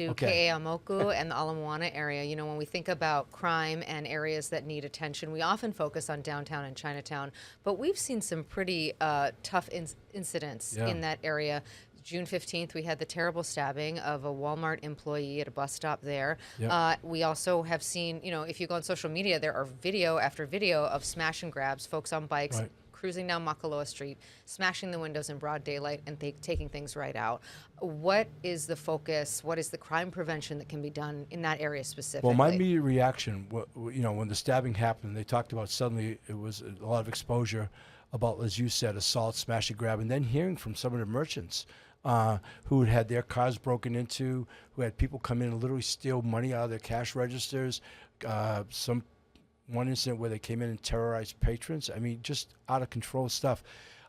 to Okay. Ke'eaumoku and the Ala Moana area. You know, when we think about crime and areas that need attention, we often focus on downtown and Chinatown, but we've seen some pretty tough incidents Yeah. in that area. June 15th, we had the terrible stabbing of a Walmart employee at a bus stop there. Yep. We also have seen, you know, if you go on social media, there are video after video of smash and grabs, folks on bikes, Right. cruising down Makaloa Street, smashing the windows in broad daylight and taking things right out. What is the focus? What is the crime prevention that can be done in that area specifically? Well, my immediate reaction, you know, when the stabbing happened, they talked about suddenly it was a lot of exposure about, as you said, assault, smash and grab, and then hearing from some of the merchants who had their cars broken into, who had people come in and literally steal money out of their cash registers. One incident where they came in and terrorized patrons. I mean, just out of control stuff.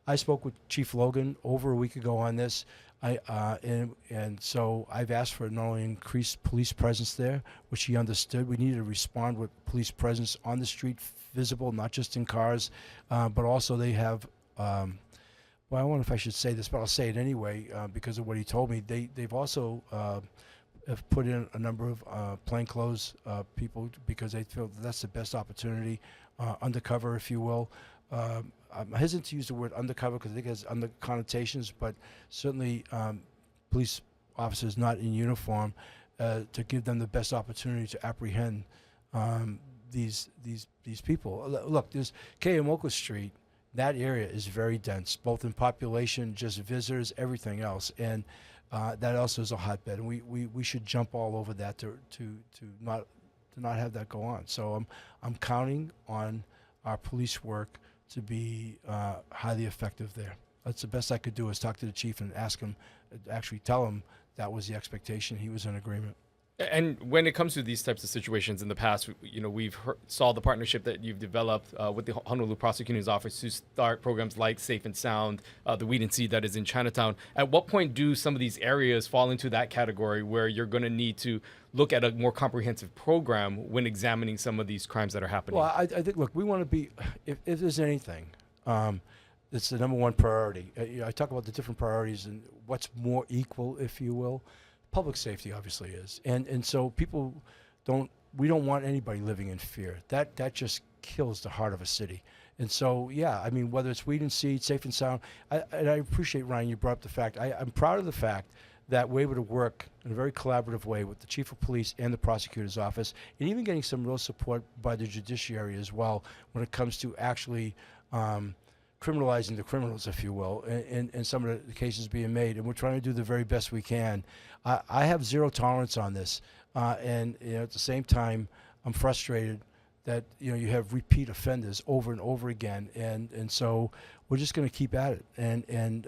I spoke with Chief Logan over a week ago on this. And so I've asked for not only increased police presence there, which he understood. We needed to respond with police presence on the street, visible, not just in cars, but also they have. Well, I don't know if I should say this, but I'll say it anyway because of what he told me. They've also have put in a number of plainclothes people because they feel that's the best opportunity, undercover, if you will. I'm hesitant to use the word undercover because I think it has under connotations, but certainly police officers not in uniform to give them the best opportunity to apprehend these people. Look, there's Ke'eaumoku Street. That area is very dense, both in population, just visitors, everything else, and that also is a hotbed, and we should jump all over that to not have that go on. So I'm counting on our police work to be highly effective there. That's the best I could do is talk to the chief and ask him, actually tell him that was the expectation. He was in agreement. And when it comes to these types of situations in the past, you know, we've saw the partnership that you've developed with the Honolulu Prosecutor's Office to start programs like Safe and Sound, the Weed and Seed that is in Chinatown. At what point do some of these areas fall into that category where you're going to need to look at a more comprehensive program when examining some of these crimes that are happening? Well, I think, look, we want to be, if there's anything, it's the number one priority. You know, I talk about the different priorities and what's more equal, if you will. Public safety obviously is, and so people we don't want anybody living in fear. That just kills the heart of a city. And so, yeah, I mean, whether it's Weed and Seed, Safe and Sound, and I appreciate, Ryan, you brought up the fact. I'm proud of the fact that we're able to work in a very collaborative way with the chief of police and the prosecutor's office, and even getting some real support by the judiciary as well when it comes to actually criminalizing the criminals, if you will, in some of the cases being made. And we're trying to do the very best we can. I have zero tolerance on this. And you know, at the same time, I'm frustrated that you have repeat offenders over and over again. And so we're just going to keep at it. And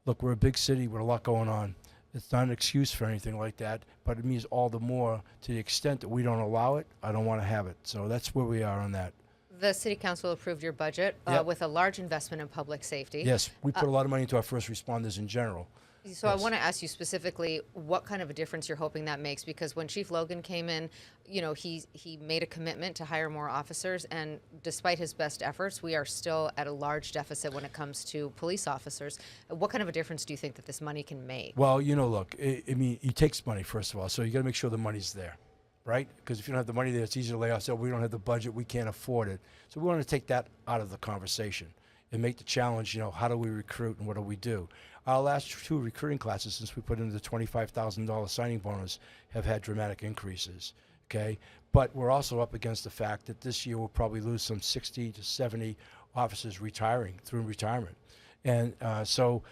look, we're a big city with a lot going on. It's not an excuse for anything like that, but it means all the more to the extent that we don't allow it, I don't want to have it. So that's where we are on that. The City Council approved your budget Yep. with a large investment in public safety. Yes, we put a lot of money into our first responders in general. So Yes. I want to ask you specifically what kind of a difference you're hoping that makes, because when Chief Logan came in, you know, he made a commitment to hire more officers, and despite his best efforts, we are still at a large deficit when it comes to police officers. What kind of a difference do you think that this money can make? Well, look, I mean, it takes money, first of all, so you got to make sure the money's there, right? Because if you don't have the money there, it's easy to lay off. So we don't have the budget, we can't afford it. So we want to take that out of the conversation and make the challenge, how do we recruit and what do we do? Our last two recruiting classes, since we put in the $25,000 signing bonus, have had dramatic increases, okay? But we're also up against the fact that this year we'll probably lose some 60 to 70 officers retiring through retirement. And so,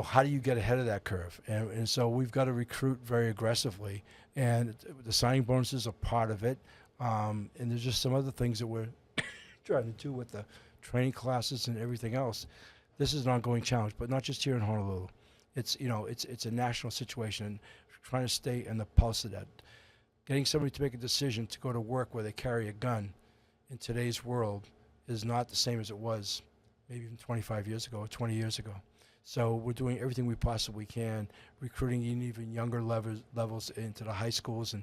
how do you get ahead of that curve? And so we've got to recruit very aggressively. And the signing bonuses are part of it. And there's just some other things that we're trying to do with the training classes and everything else. This is an ongoing challenge, but not just here in Honolulu. It's a national situation, and trying to stay in the pulse of that. Getting somebody to make a decision to go to work where they carry a gun in today's world is not the same as it was maybe even 25 years ago or 20 years ago. So we're doing everything we possibly can, recruiting in even younger levels into the high schools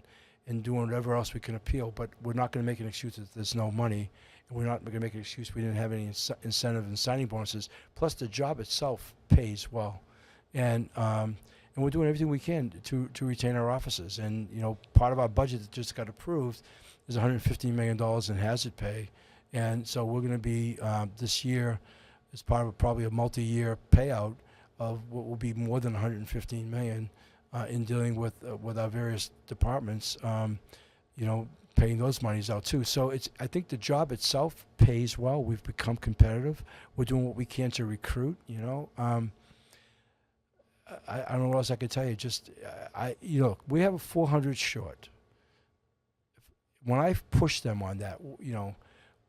and doing whatever else we can appeal. But we're not going to make an excuse that there's no money. And we're not going to make an excuse we didn't have any incentive and signing bonuses. Plus, the job itself pays well. And and we're doing everything we can to retain our officers. And part of our budget that just got approved is $115 million in hazard pay, and so we're going to be this year, as part of probably a multi-year payout of what will be more than $115 million in dealing with our various departments. Paying those monies out too. So I think the job itself pays well. We've become competitive. We're doing what we can to recruit. I don't know what else I could tell you. Just we have a 400 short. When I push them on that,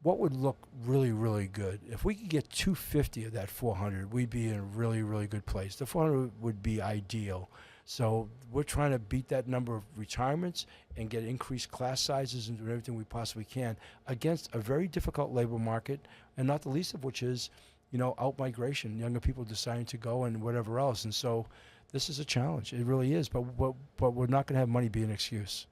what would look really, really good? If we could get 250 of that 400, we'd be in a really, really good place. The 400 would be ideal. So we're trying to beat that number of retirements and get increased class sizes and do everything we possibly can against a very difficult labor market, and not the least of which is, out migration, younger people deciding to go and whatever else. And so this is a challenge. It really is. But we're not going to have money be an excuse.